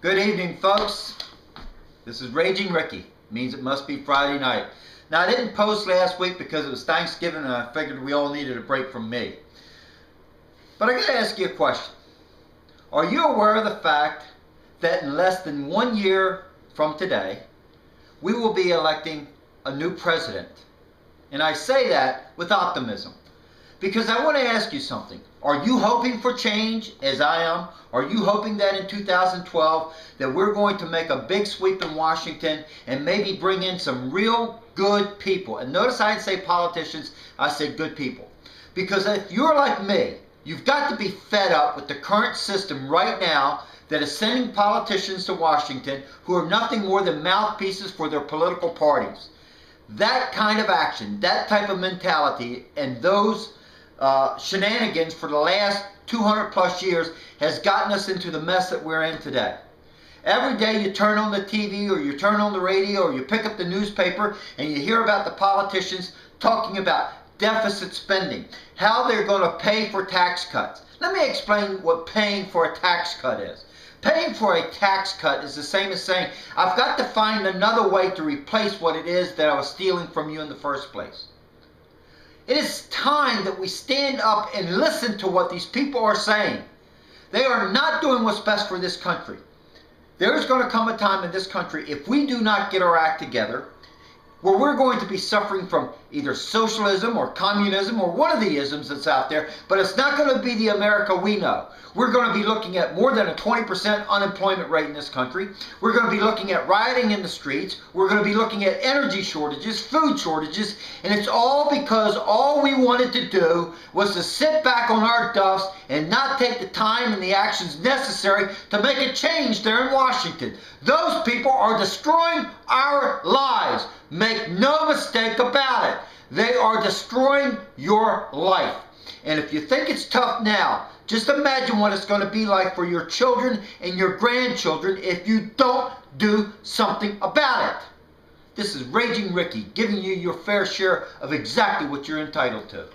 Good evening, folks. This is Raging Ricky. Means it must be Friday night. Now, I didn't post last week because it was Thanksgiving and I figured we all needed a break from me. But I gotta ask you a question. Are you aware of the fact that in less than 1 year from today, we will be electing a new president? And I say that with optimism, because I want to ask you something. Are you hoping for change, as I am? Are you hoping that in 2012 that we're going to make a big sweep in Washington and maybe bring in some real good people? And notice I didn't say politicians, I said good people. Because if you're like me, you've got to be fed up with the current system right now that is sending politicians to Washington who are nothing more than mouthpieces for their political parties. That kind of action, that type of mentality, and those shenanigans for the last 200 plus years has gotten us into the mess that we're in today. Every day you turn on the TV or you turn on the radio or you pick up the newspaper and you hear about the politicians talking about deficit spending, how they're going to pay for tax cuts. Let me explain what paying for a tax cut is. Paying for a tax cut is the same as saying, I've got to find another way to replace what it is that I was stealing from you in the first place. It is time that we stand up and listen to what these people are saying. They are not doing what's best for this country. There is going to come a time in this country, if we do not get our act together, where we're going to be suffering from either socialism or communism or one of the isms that's out there, but it's not going to be the America we know. We're going to be looking at more than a 20% unemployment rate in this country. We're going to be looking at rioting in the streets. We're going to be looking at energy shortages, food shortages, and it's all because all we wanted to do was to sit back on our duffs and not take the time and the actions necessary to make a change there in Washington. Those people are destroying our lives. Make no mistake about it. They are destroying your life. And if you think it's tough now, just imagine what it's going to be like for your children and your grandchildren if you don't do something about it. This is Raging Ricky, giving you your fair share of exactly what you're entitled to.